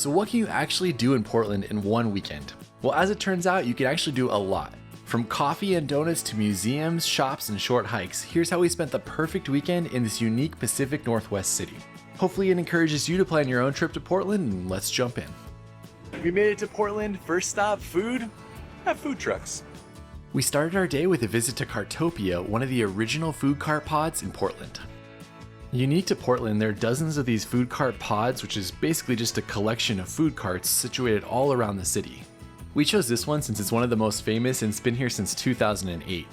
So what can you actually do in Portland in one weekend? Well, as it turns out, you can actually do a lot. From coffee and donuts to museums, shops, and short hikes, here's how we spent the perfect weekend in this unique Pacific Northwest city. Hopefully it encourages you to plan your own trip to Portland, and let's jump in. We made it to Portland. First stop, food. Have food trucks. We started our day with a visit to Cartopia, one of the original food cart pods in Portland. Unique to Portland, there are dozens of these food cart pods, which is basically just a collection of food carts situated all around the city. We chose this one since it's one of the most famous and it's been here since 2008.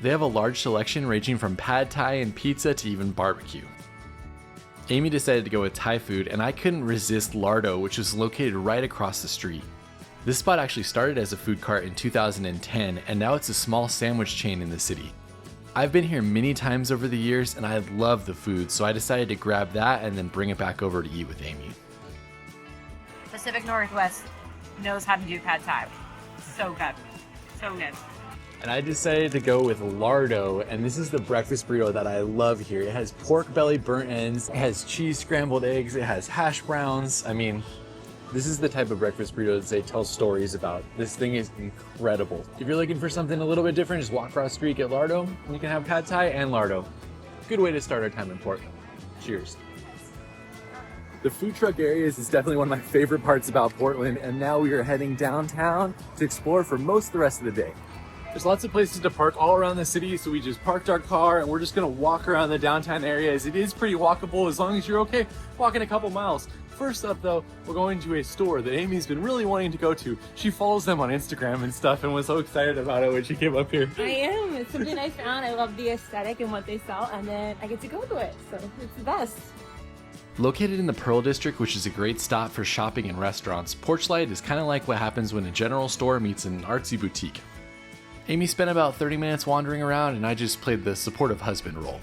They have a large selection ranging from pad thai and pizza to even barbecue. Amy decided to go with Thai food, and I couldn't resist Lardo, which was located right across the street. This spot actually started as a food cart in 2010, and now it's a small sandwich chain in the city. I've been here many times over the years, and I love the food, so I decided to grab that and then bring it back over to eat with Amy. Pacific Northwest knows how to do pad thai. So good. So good. And I decided to go with Lardo, and this is the breakfast burrito that I love here. It has pork belly burnt ends, it has cheese scrambled eggs, it has hash browns. I mean, this is the type of breakfast burrito that they tell stories about. This thing is incredible. If you're looking for something a little bit different, just walk across the street, get Lardo, and you can have pad thai and Lardo. Good way to start our time in Portland. Cheers. The food truck areas is definitely one of my favorite parts about Portland, and now we are heading downtown to explore for most of the rest of the day. There's lots of places to park all around the city, so we just parked our car and we're just gonna walk around the downtown area, as it is pretty walkable as long as you're okay walking a couple miles. First up though, we're going to a store that Amy's been really wanting to go to. She follows them on Instagram and stuff and was so excited about it when she came up here. I am. It's something I found. I love the aesthetic and what they sell, and then I get to go to it, so it's the best. Located in the Pearl District, which is a great stop for shopping and restaurants, Porch Light is kind of like what happens when a general store meets an artsy boutique. Amy spent about 30 minutes wandering around, and I just played the supportive husband role.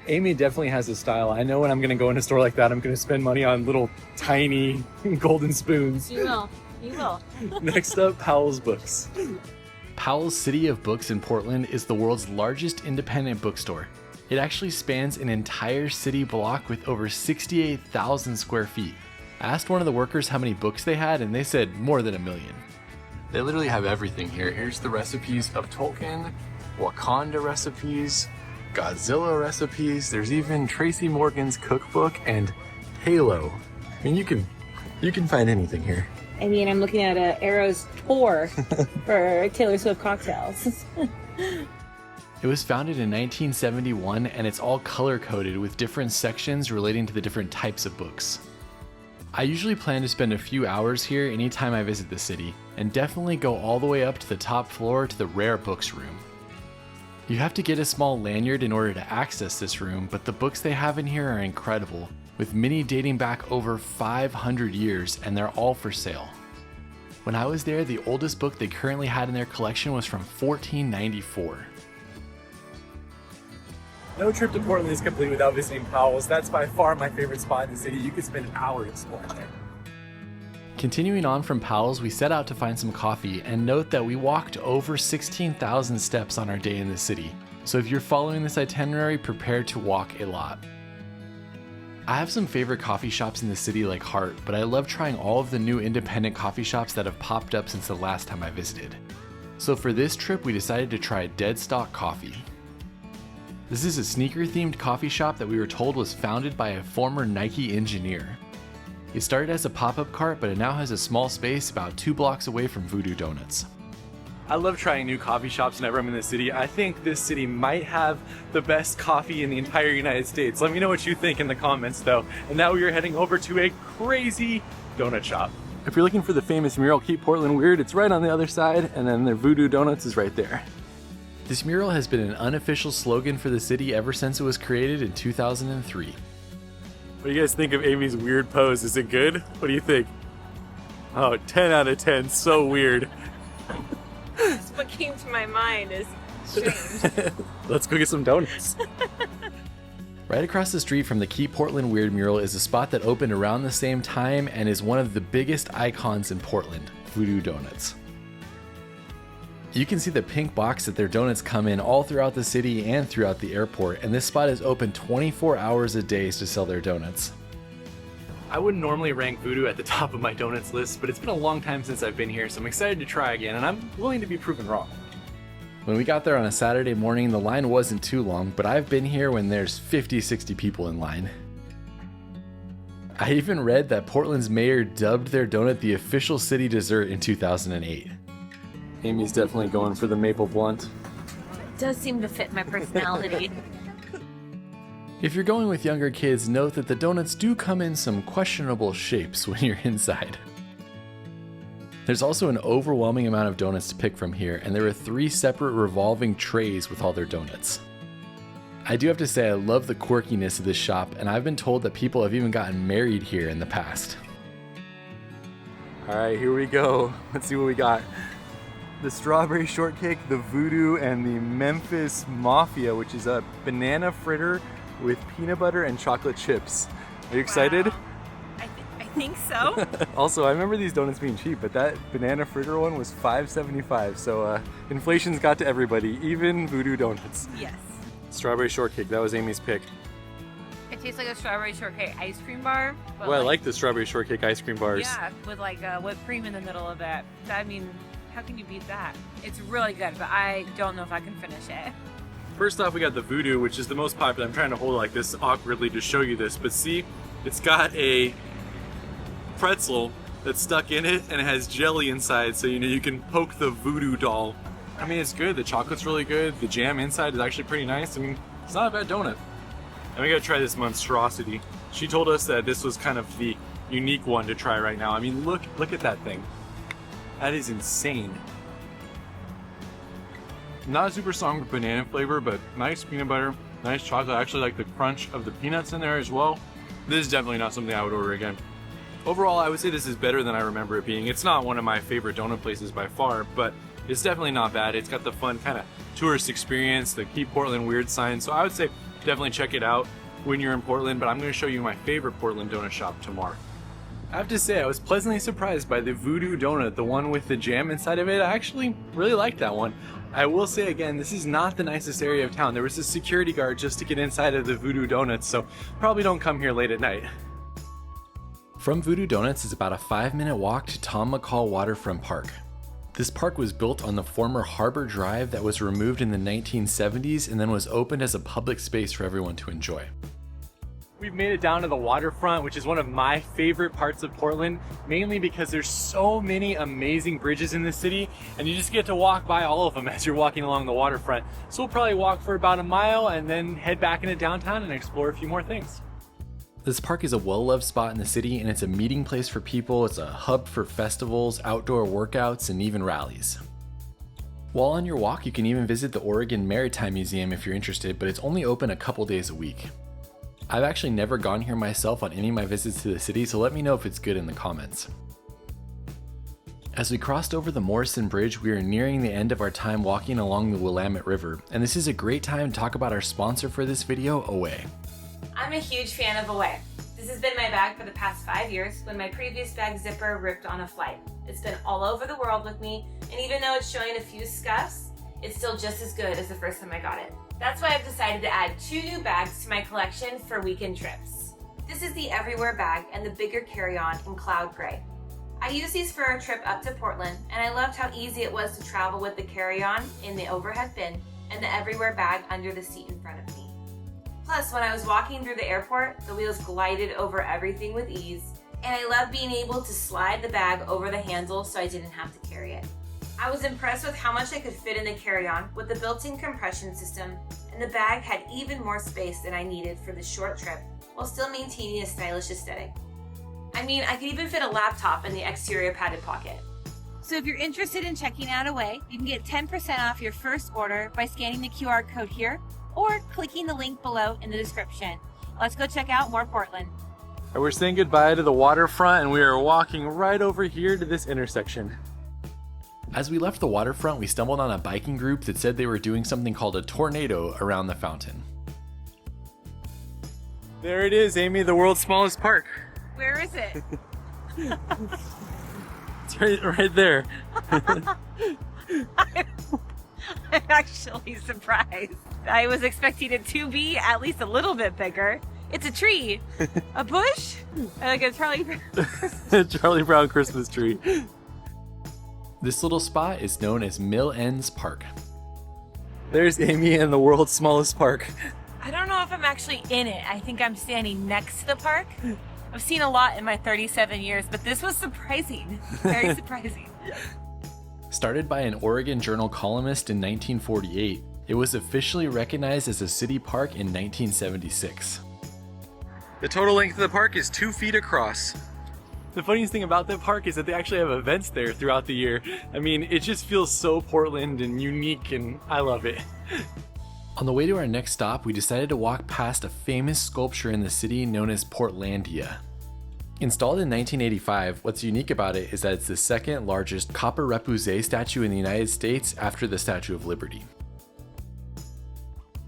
Amy definitely has a style. I know when I'm going to go in a store like that, I'm going to spend money on little tiny golden spoons. You will. You will. Next up, Powell's Books. Powell's City of Books in Portland is the world's largest independent bookstore. It actually spans an entire city block with over 68,000 square feet. I asked one of the workers how many books they had, and they said more than 1 million. They literally have everything here. Here's the recipes of Tolkien, Wakanda recipes, Godzilla recipes. There's even Tracy Morgan's cookbook and Halo. I mean, you can find anything here. I mean, I'm looking at Arrow's tour for Taylor Swift cocktails. It was founded in 1971, and it's all color-coded with different sections relating to the different types of books. I usually plan to spend a few hours here anytime I visit the city, and definitely go all the way up to the top floor to the rare books room. You have to get a small lanyard in order to access this room, but the books they have in here are incredible, with many dating back over 500 years, and they're all for sale. When I was there, the oldest book they currently had in their collection was from 1494. No trip to Portland is complete without visiting Powell's. That's by far my favorite spot in the city. You could spend an hour exploring there. Continuing on from Powell's, we set out to find some coffee, and note that we walked over 16,000 steps on our day in the city. So if you're following this itinerary, prepare to walk a lot. I have some favorite coffee shops in the city like Hart, but I love trying all of the new independent coffee shops that have popped up since the last time I visited. So for this trip, we decided to try Deadstock Coffee. This is a sneaker-themed coffee shop that we were told was founded by a former Nike engineer. It started as a pop-up cart, but it now has a small space about 2 blocks away from Voodoo Doughnut. I love trying new coffee shops whenever I'm in the city. I think this city might have the best coffee in the entire United States. Let me know what you think in the comments though. And now we are heading over to a crazy donut shop. If you're looking for the famous Mural Keep Portland Weird, it's right on the other side, and then their Voodoo Doughnut is right there. This mural has been an unofficial slogan for the city ever since it was created in 2003. What do you guys think of Amy's weird pose? Is it good? What do you think? Oh, 10 out of 10, so weird. That's what came to my mind is strange. Let's go get some donuts. Right across the street from the Keep Portland Weird mural is a spot that opened around the same time and is one of the biggest icons in Portland, Voodoo Doughnut. You can see the pink box that their donuts come in all throughout the city and throughout the airport, and this spot is open 24 hours a day to sell their donuts. I wouldn't normally rank Voodoo at the top of my donuts list, but it's been a long time since I've been here, so I'm excited to try again, and I'm willing to be proven wrong. When we got there on a Saturday morning, the line wasn't too long, but I've been here when there's 50, 60 people in line. I even read that Portland's mayor dubbed their donut the official city dessert in 2008. Amy's definitely going for the maple blunt. It does seem to fit my personality. If you're going with younger kids, note that the donuts do come in some questionable shapes when you're inside. There's also an overwhelming amount of donuts to pick from here, and there are 3 separate revolving trays with all their donuts. I do have to say I love the quirkiness of this shop, and I've been told that people have even gotten married here in the past. Alright, here we go. Let's see what we got. The strawberry shortcake, the Voodoo, and the Memphis Mafia, which is a banana fritter with peanut butter and chocolate chips. Are you excited? Wow. I think so. Also, I remember these donuts being cheap, but that banana fritter one was $5.75, so inflation's got to everybody, even Voodoo donuts. Yes. Strawberry shortcake, that was Amy's pick. It tastes like a strawberry shortcake ice cream bar. But Well, I like the strawberry shortcake ice cream bars. Yeah, with like whipped cream in the middle of it. I mean, how can you beat that? It's really good, but I don't know if I can finish it. First off, we got the Voodoo, which is the most popular. I'm trying to hold it like this awkwardly to show you this, but see, it's got a pretzel that's stuck in it and it has jelly inside, so you can poke the Voodoo doll. I mean, it's good. The chocolate's really good. The jam inside is actually pretty nice. I mean, it's not a bad donut. And we gotta try this monstrosity. She told us that this was kind of the unique one to try right now. I mean, look at that thing. That is insane. Not a super strong banana flavor, but nice peanut butter, nice chocolate. I actually like the crunch of the peanuts in there as well. This is definitely not something I would order again. Overall, I would say this is better than I remember it being. It's not one of my favorite donut places by far, but it's definitely not bad. It's got the fun kind of tourist experience, the Keep Portland Weird sign. So I would say definitely check it out when you're in Portland, but I'm going to show you my favorite Portland donut shop tomorrow. I have to say, I was pleasantly surprised by the Voodoo donut, the one with the jam inside of it. I actually really liked that one. I will say again, this is not the nicest area of town. There was a security guard just to get inside of the Voodoo Donuts, so probably don't come here late at night. From Voodoo Donuts is about a 5-minute walk to Tom McCall Waterfront Park. This park was built on the former Harbor Drive that was removed in the 1970s and then was opened as a public space for everyone to enjoy. We've made it down to the waterfront, which is one of my favorite parts of Portland, mainly because there's so many amazing bridges in the city, and you just get to walk by all of them as you're walking along the waterfront. So we'll probably walk for about a mile and then head back into downtown and explore a few more things. This park is a well-loved spot in the city, and it's a meeting place for people. It's a hub for festivals, outdoor workouts, and even rallies. While on your walk, you can even visit the Oregon Maritime Museum if you're interested, but it's only open a couple days a week. I've actually never gone here myself on any of my visits to the city, so let me know if it's good in the comments. As we crossed over the Morrison Bridge, we are nearing the end of our time walking along the Willamette River, and this is a great time to talk about our sponsor for this video, Away. I'm a huge fan of Away. This has been my bag for the past 5 years when my previous bag zipper ripped on a flight. It's been all over the world with me, and even though it's showing a few scuffs, it's still just as good as the first time I got it. That's why I've decided to add 2 new bags to my collection for weekend trips. This is the Everywhere bag and the bigger carry-on in Cloud Gray. I used these for a trip up to Portland, and I loved how easy it was to travel with the carry-on in the overhead bin and the Everywhere bag under the seat in front of me. Plus, when I was walking through the airport, the wheels glided over everything with ease, and I loved being able to slide the bag over the handle so I didn't have to carry it. I was impressed with how much I could fit in the carry-on with the built-in compression system, and the bag had even more space than I needed for this short trip while still maintaining a stylish aesthetic. I mean, I could even fit a laptop in the exterior padded pocket. So if you're interested in checking out Away, you can get 10% off your first order by scanning the QR code here or clicking the link below in the description. Let's go check out more Portland. We're saying goodbye to the waterfront, and we are walking right over here to this intersection. As we left the waterfront, we stumbled on a biking group that said they were doing something called a tornado around the fountain. There it is, Amy, the world's smallest park. Where is it? It's right there. I'm actually surprised. I was expecting it to be at least a little bit bigger. It's a tree. A bush? Like a Charlie Brown. Charlie Brown Christmas tree. This little spot is known as Mill Ends Park. There's Amy in the world's smallest park. I don't know if I'm actually in it. I think I'm standing next to the park. I've seen a lot in my 37 years, but this was surprising. Very surprising. Started by an Oregon Journal columnist in 1948, it was officially recognized as a city park in 1976. The total length of the park is 2 feet across. The funniest thing about that park is that they actually have events there throughout the year. I mean, it just feels so Portland and unique, and I love it. On the way to our next stop, we decided to walk past a famous sculpture in the city known as Portlandia. Installed in 1985, what's unique about it is that it's the second largest copper repoussé statue in the United States after the Statue of Liberty.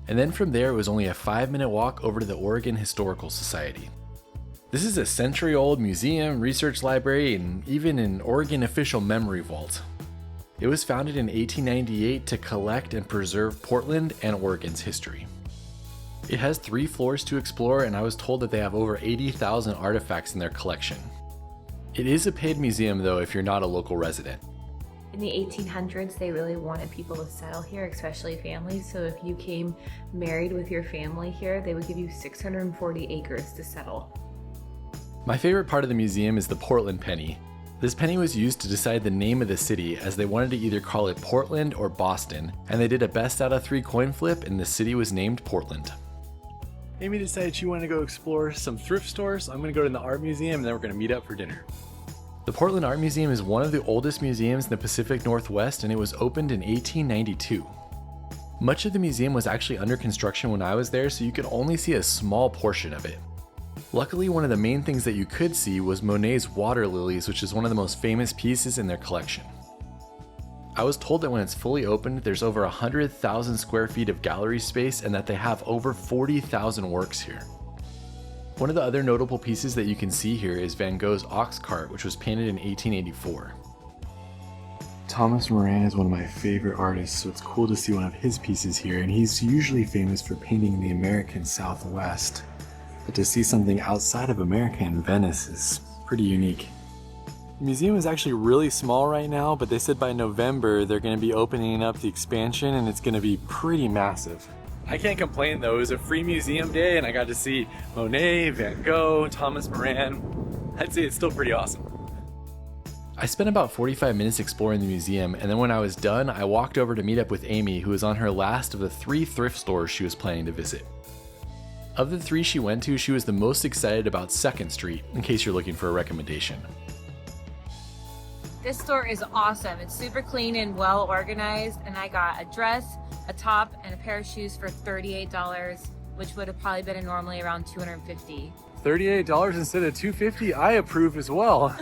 And then from there, it was only a 5-minute walk over to the Oregon Historical Society. This is a century-old museum, research library, and even an Oregon official memory vault. It was founded in 1898 to collect and preserve Portland and Oregon's history. It has 3 floors to explore, and I was told that they have over 80,000 artifacts in their collection. It is a paid museum though if you're not a local resident. In the 1800s, they really wanted people to settle here, especially families. So if you came married with your family here, they would give you 640 acres to settle. My favorite part of the museum is the Portland penny. This penny was used to decide the name of the city, as they wanted to either call it Portland or Boston, and they did a best out of 3 coin flip and the city was named Portland. Amy decided she wanted to go explore some thrift stores. I'm going to go to the art museum and then we're going to meet up for dinner. The Portland Art Museum is one of the oldest museums in the Pacific Northwest, and it was opened in 1892. Much of the museum was actually under construction when I was there, so you could only see a small portion of it. Luckily, one of the main things that you could see was Monet's water lilies, which is one of the most famous pieces in their collection. I was told that when it's fully opened, there's over 100,000 square feet of gallery space and that they have over 40,000 works here. One of the other notable pieces that you can see here is Van Gogh's Ox Cart, which was painted in 1884. Thomas Moran is one of my favorite artists, so it's cool to see one of his pieces here, and he's usually famous for painting the American Southwest. But to see something outside of America in Venice is pretty unique. The museum is actually really small right now, but they said by November they're going to be opening up the expansion and it's going to be pretty massive. I can't complain though, it was a free museum day and I got to see Monet, Van Gogh, Thomas Moran. I'd say it's still pretty awesome. I spent about 45 minutes exploring the museum, and then when I was done, I walked over to meet up with Amy, who was on her last of the 3 thrift stores she was planning to visit. Of the 3 she went to, she was the most excited about 2nd Street, in case you're looking for a recommendation. This store is awesome. It's super clean and well organized, and I got a dress, a top, and a pair of shoes for $38, which would have probably been normally around $250. $38 instead of $250, I approve as well.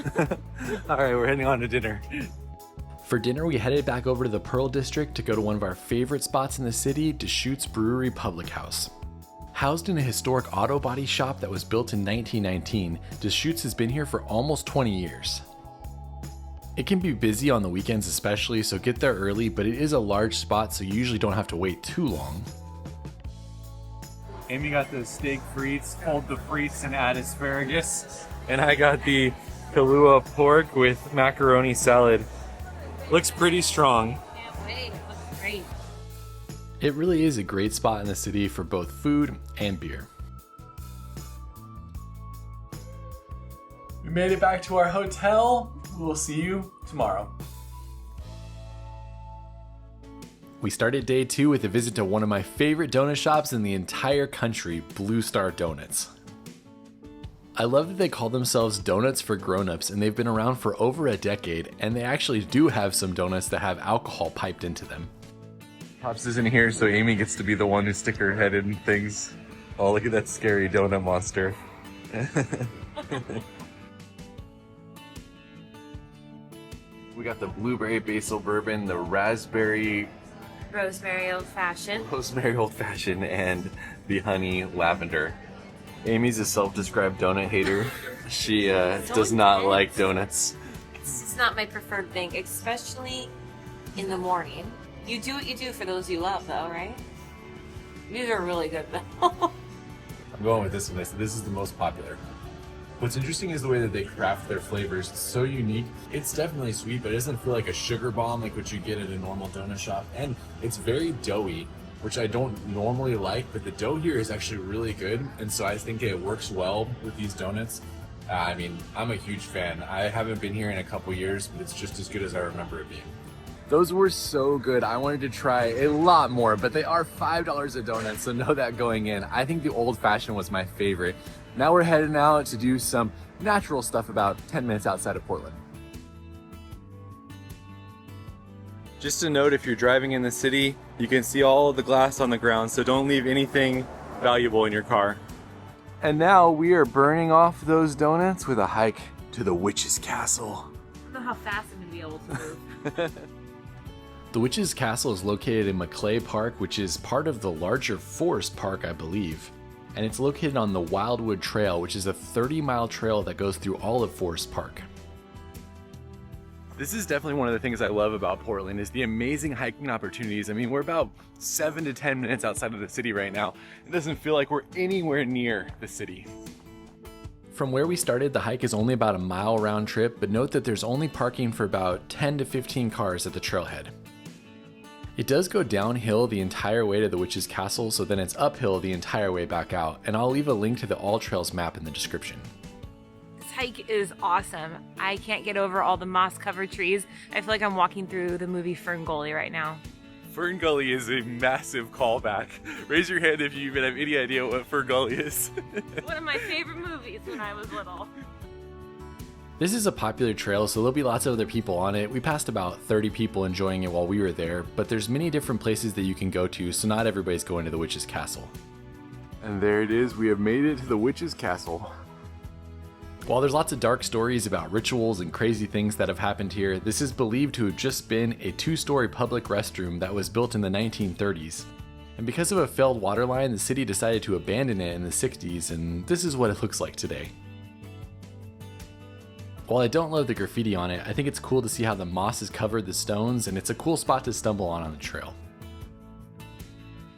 All right, we're heading on to dinner. For dinner, we headed back over to the Pearl District to go to one of our favorite spots in the city, Deschutes Brewery Public House. Housed in a historic auto body shop that was built in 1919, Deschutes has been here for almost 20 years. It can be busy on the weekends especially, so get there early, but it is a large spot, so you usually don't have to wait too long. Amy got the steak frites, hold the frites and add asparagus. And I got the Kahlua pork with macaroni salad. Looks pretty strong. Can't wait. It looks great. It really is a great spot in the city for both food and beer. We made it back to our hotel. We'll see you tomorrow. We started day 2 with a visit to one of my favorite donut shops in the entire country, Blue Star Donuts. I love that they call themselves donuts for grown-ups, and they've been around for over a decade, and they actually do have some donuts that have alcohol piped into them. Pops isn't here, so Amy gets to be the one who stick her head in things. Oh, look at that scary donut monster. We got the blueberry basil bourbon, the raspberry Rosemary old fashioned. and the honey lavender. Amy's a self-described donut hater. She does not like donuts. It's not my preferred thing, especially in the morning. You do what you do for those you love, though, right? These are really good, though. I'm going with this one. This is the most popular. What's interesting is the way that they craft their flavors. It's so unique. It's definitely sweet, but it doesn't feel like a sugar bomb like what you get at a normal donut shop. And it's very doughy, which I don't normally like, but the dough here is actually really good. And so I think it works well with these donuts. I mean, I'm a huge fan. I haven't been here in a couple years, but it's just as good as I remember it being. Those were so good. I wanted to try a lot more, but they are $5 a donut, so know that going in. I think the old fashioned was my favorite. Now we're heading out to do some natural stuff about 10 minutes outside of Portland. Just a note, if you're driving in the city, you can see all of the glass on the ground, so don't leave anything valuable in your car. And now we are burning off those donuts with a hike to the Witch's Castle. I don't know how fast I'm gonna be able to move. The Witch's Castle is located in McCall Park, which is part of the larger Forest Park, I believe. And it's located on the Wildwood Trail, which is a 30-mile trail that goes through all of Forest Park. This is definitely one of the things I love about Portland is the amazing hiking opportunities. I mean, we're about 7 to 10 minutes outside of the city right now. It doesn't feel like we're anywhere near the city. From where we started, the hike is only about a mile round trip, but note that there's only parking for about 10 to 15 cars at the trailhead. It does go downhill the entire way to the Witch's Castle, so then it's uphill the entire way back out, and I'll leave a link to the All Trails map in the description. This hike is awesome. I can't get over all the moss-covered trees. I feel like I'm walking through the movie Fern Gully right now. Fern Gully is a massive callback. Raise your hand if you even have any idea what Fern Gully is. One of my favorite movies when I was little. This is a popular trail, so there'll be lots of other people on it. We passed about 30 people enjoying it while we were there, but there's many different places that you can go to, so not everybody's going to the Witch's Castle. And there it is, we have made it to the Witch's Castle. While there's lots of dark stories about rituals and crazy things that have happened here, this is believed to have just been a 2-story public restroom that was built in the 1930s. And because of a failed water line, the city decided to abandon it in the 60s, and this is what it looks like today. While I don't love the graffiti on it, I think it's cool to see how the moss has covered the stones, and it's a cool spot to stumble on the trail.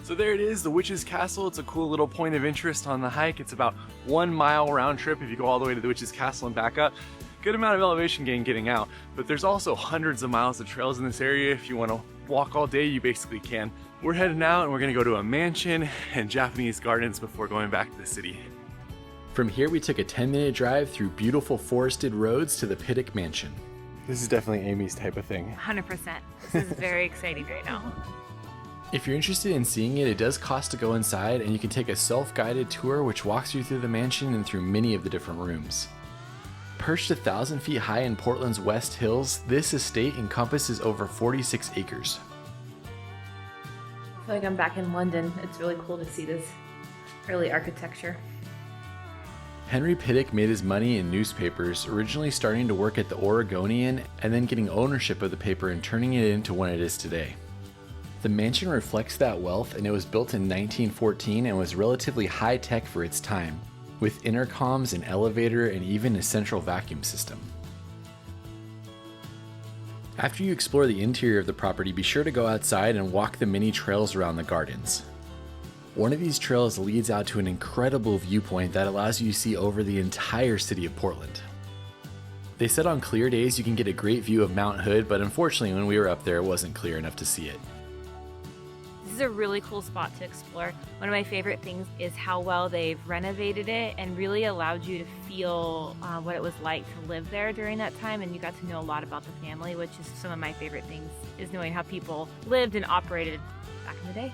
So there it is, the Witch's Castle. It's a cool little point of interest on the hike. It's about 1 mile round trip if you go all the way to the Witch's Castle and back up. Good amount of elevation gain getting out, but there's also hundreds of miles of trails in this area. If you want to walk all day, you basically can. We're heading out and we're gonna go to a mansion and Japanese gardens before going back to the city. From here, we took a 10-minute drive through beautiful forested roads to the Pittock Mansion. This is definitely Amy's type of thing. 100%. This is very exciting right now. If you're interested in seeing it, it does cost to go inside, and you can take a self-guided tour which walks you through the mansion and through many of the different rooms. Perched 1,000 feet high in Portland's West Hills, this estate encompasses over 46 acres. I feel like I'm back in London. It's really cool to see this early architecture. Henry Pittock made his money in newspapers, originally starting to work at the Oregonian and then getting ownership of the paper and turning it into what it is today. The mansion reflects that wealth, and it was built in 1914 and was relatively high-tech for its time, with intercoms, an elevator, and even a central vacuum system. After you explore the interior of the property, be sure to go outside and walk the many trails around the gardens. One of these trails leads out to an incredible viewpoint that allows you to see over the entire city of Portland. They said on clear days you can get a great view of Mount Hood, but unfortunately when we were up there it wasn't clear enough to see it. This is a really cool spot to explore. One of my favorite things is how well they've renovated it and really allowed you to feel what it was like to live there during that time, and you got to know a lot about the family, which is some of my favorite things, is knowing how people lived and operated back in the day.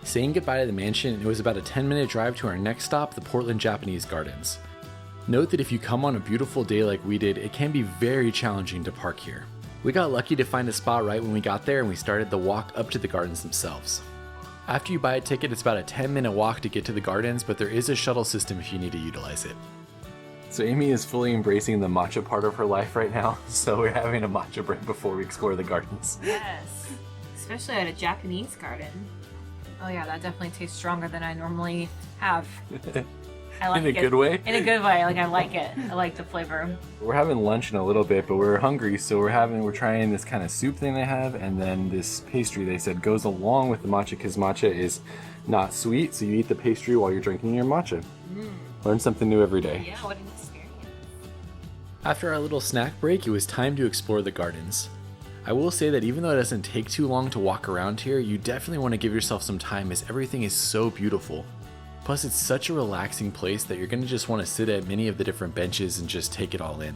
Saying goodbye to the mansion, it was about a 10-minute drive to our next stop, the Portland Japanese Gardens. Note that if you come on a beautiful day like we did, it can be very challenging to park here. We got lucky to find a spot right when we got there and we started the walk up to the gardens themselves. After you buy a ticket, it's about a 10-minute walk to get to the gardens, but there is a shuttle system if you need to utilize it. So Amy is fully embracing the matcha part of her life right now, so we're having a matcha break before we explore the gardens. Yes, especially at a Japanese garden. Oh yeah, that definitely tastes stronger than I normally have. I like In a good way? In a good way, like I like it. I like the flavor. We're having lunch in a little bit, but we're hungry, so we're trying this kind of soup thing they have, and then this pastry they said goes along with the matcha, because matcha is not sweet, so you eat the pastry while you're drinking your matcha. Learn something new every day. Yeah, what an experience. After our little snack break, it was time to explore the gardens. I will say that even though it doesn't take too long to walk around here, you definitely want to give yourself some time as everything is so beautiful. Plus, it's such a relaxing place that you're going to just want to sit at many of the different benches and just take it all in.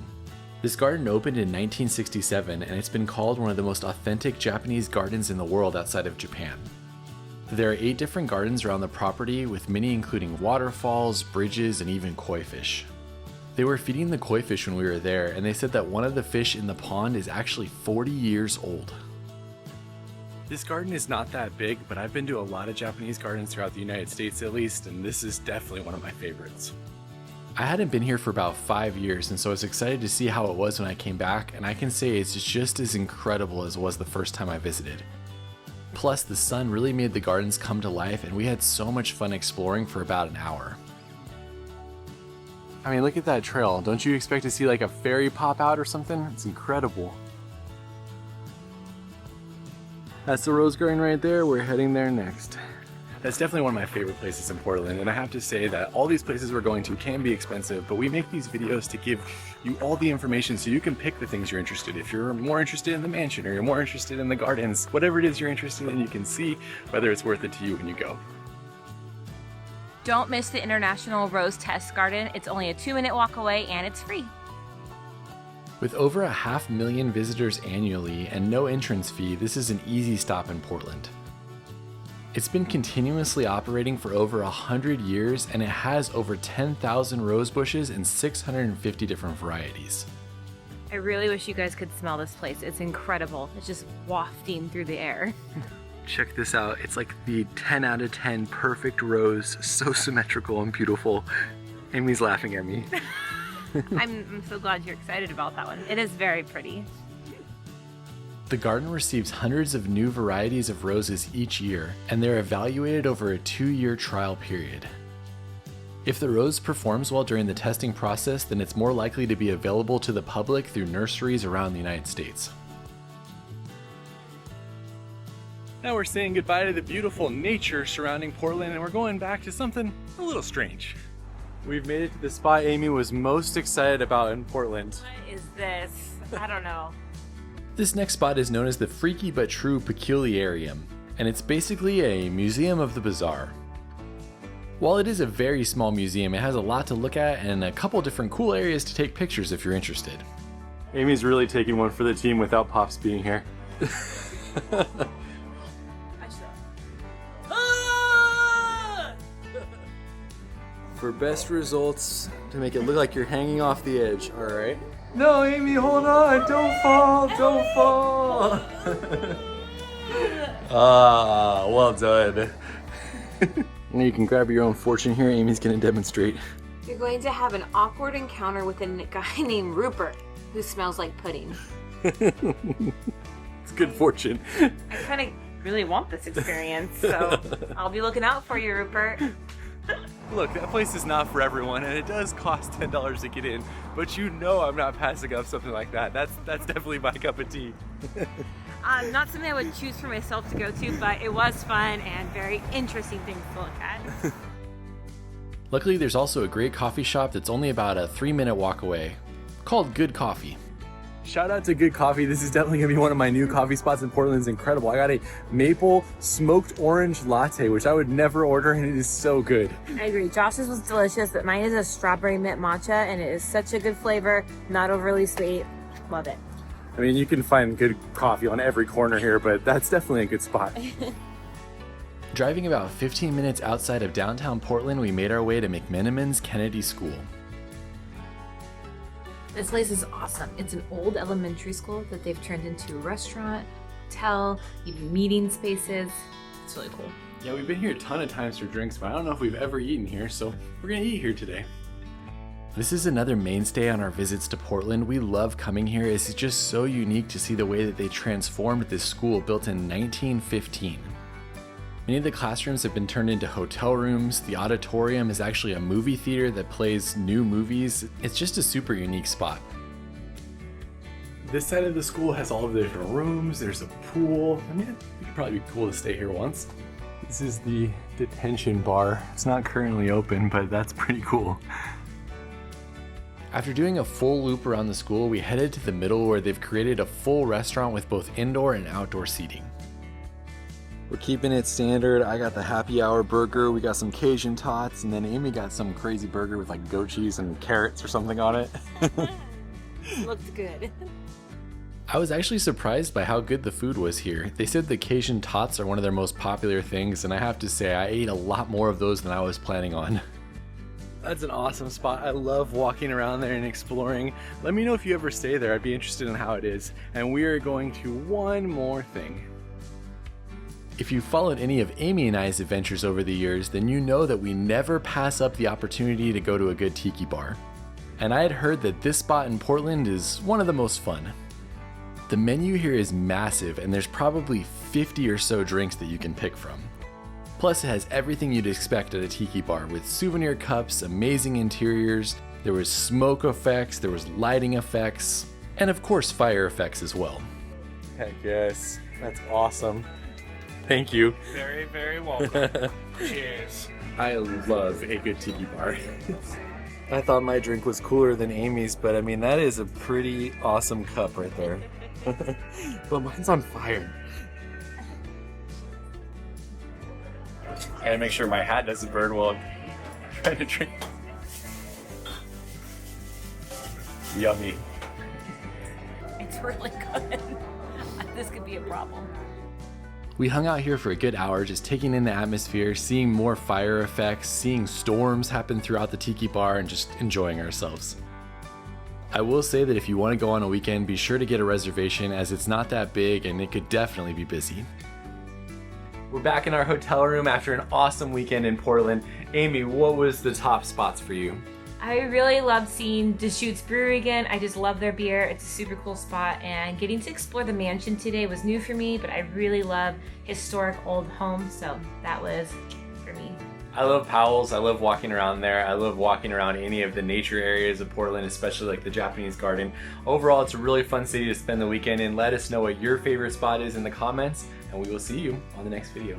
This garden opened in 1967, and it's been called one of the most authentic Japanese gardens in the world outside of Japan. There are 8 different gardens around the property, with many including waterfalls, bridges, and even koi fish. They were feeding the koi fish when we were there, and they said that one of the fish in the pond is actually 40 years old. This garden is not that big, but I've been to a lot of Japanese gardens throughout the United States at least, and this is definitely one of my favorites. I hadn't been here for about 5 years, and so I was excited to see how it was when I came back, and I can say it's just as incredible as it was the first time I visited. Plus, the sun really made the gardens come to life, and we had so much fun exploring for about an hour. I mean, look at that trail. Don't you expect to see like a fairy pop out or something? It's incredible. That's the rose garden right there. We're heading there next. That's definitely one of my favorite places in Portland, and I have to say that all these places we're going to can be expensive, but we make these videos to give you all the information so you can pick the things you're interested in. If you're more interested in the mansion or you're more interested in the gardens, whatever it is you're interested in, you can see whether it's worth it to you when you go. Don't miss the International Rose Test Garden. It's only a 2-minute walk away and it's free. With over 500,000 visitors annually and no entrance fee, this is an easy stop in Portland. It's been continuously operating for over 100 years, and it has over 10,000 rose bushes and 650 different varieties. I really wish you guys could smell this place. It's incredible. It's just wafting through the air. Check this out. It's like the 10 out of 10 perfect rose, so symmetrical and beautiful. Amy's laughing at me. I'm so glad you're excited about that one. It is very pretty. The garden receives hundreds of new varieties of roses each year, and they're evaluated over a 2-year trial period. If the rose performs well during the testing process, then it's more likely to be available to the public through nurseries around the United States. Now we're saying goodbye to the beautiful nature surrounding Portland, and we're going back to something a little strange. We've made it to the spot Amy was most excited about in Portland. What is this? I don't know. This next spot is known as the Freakybuttrue Peculiarium, and it's basically a museum of the bizarre. While it is a very small museum, it has a lot to look at and a couple different cool areas to take pictures if you're interested. Amy's really taking one for the team without Pops being here. For best results, to make it look like you're hanging off the edge, alright? No, Amy, hold on! Don't fall! Don't fall! Ah, well done. Now you can grab your own fortune here. Amy's gonna demonstrate. You're going to have an awkward encounter with a guy named Rupert, who smells like pudding. It's good fortune. I kind of really want this experience, so I'll be looking out for you, Rupert. Look, that place is not for everyone, and it does cost $10 to get in, but you know I'm not passing up something like that. That's definitely my cup of tea. Not something I would choose for myself to go to, but it was fun and very interesting things to look at. Luckily, there's also a great coffee shop that's only about a 3-minute walk away, called Good Coffee. Shout out to Good Coffee. This is definitely gonna be one of my new coffee spots in Portland. It's incredible. I got a maple smoked orange latte, which I would never order, and it is so good. I agree. Josh's was delicious, but mine is a strawberry mint matcha, and it is such a good flavor, not overly sweet. Love it. I mean, you can find good coffee on every corner here, but that's definitely a good spot. Driving about 15 minutes outside of downtown Portland, we made our way to McMenamins Kennedy School. This place is awesome. It's an old elementary school that they've turned into a restaurant, hotel, even meeting spaces. It's really cool. Yeah, we've been here a ton of times for drinks, but I don't know if we've ever eaten here, so we're gonna eat here today. This is another mainstay on our visits to Portland. We love coming here. It's just so unique to see the way that they transformed this school built in 1915. Many of the classrooms have been turned into hotel rooms. The auditorium is actually a movie theater that plays new movies. It's just a super unique spot. This side of the school has all of the different rooms. There's a pool. I mean, it could probably be cool to stay here once. This is the detention bar. It's not currently open, but that's pretty cool. After doing a full loop around the school, we headed to the middle where they've created a full restaurant with both indoor and outdoor seating. We're keeping it standard. I got the happy hour burger, we got some Cajun tots, and then Amy got some crazy burger with like goat cheese and carrots or something on it. Looked good. I was actually surprised by how good the food was here. They said the Cajun tots are one of their most popular things, and I have to say I ate a lot more of those than I was planning on. That's an awesome spot. I love walking around there and exploring. Let me know if you ever stay there. I'd be interested in how it is. And we are going to one more thing. If you followed any of Amy and I's adventures over the years, then you know that we never pass up the opportunity to go to a good tiki bar. And I had heard that this spot in Portland is one of the most fun. The menu here is massive, and there's probably 50 or so drinks that you can pick from. Plus, it has everything you'd expect at a tiki bar, with souvenir cups, amazing interiors, there was smoke effects, there was lighting effects, and of course fire effects as well. Heck yes, that's awesome. Thank you. Very, very welcome. Cheers. I love a good tiki bar. I thought my drink was cooler than Amy's, but I mean, that is a pretty awesome cup right there. But mine's on fire. Gotta make sure my hat doesn't burn while I'm trying to drink. Yummy. It's really good. This could be a problem. We hung out here for a good hour, just taking in the atmosphere, seeing more fire effects, seeing storms happen throughout the tiki bar, and just enjoying ourselves. I will say that if you want to go on a weekend, be sure to get a reservation, as it's not that big and it could definitely be busy. We're back in our hotel room after an awesome weekend in Portland. Amy, what was the top spots for you? I really loved seeing Deschutes Brewery again. I just love their beer. It's a super cool spot, and getting to explore the mansion today was new for me, but I really love historic old homes, so that was for me. I love Powell's. I love walking around there. I love walking around any of the nature areas of Portland, especially like the Japanese garden. Overall, it's a really fun city to spend the weekend in. Let us know what your favorite spot is in the comments, and we will see you on the next video.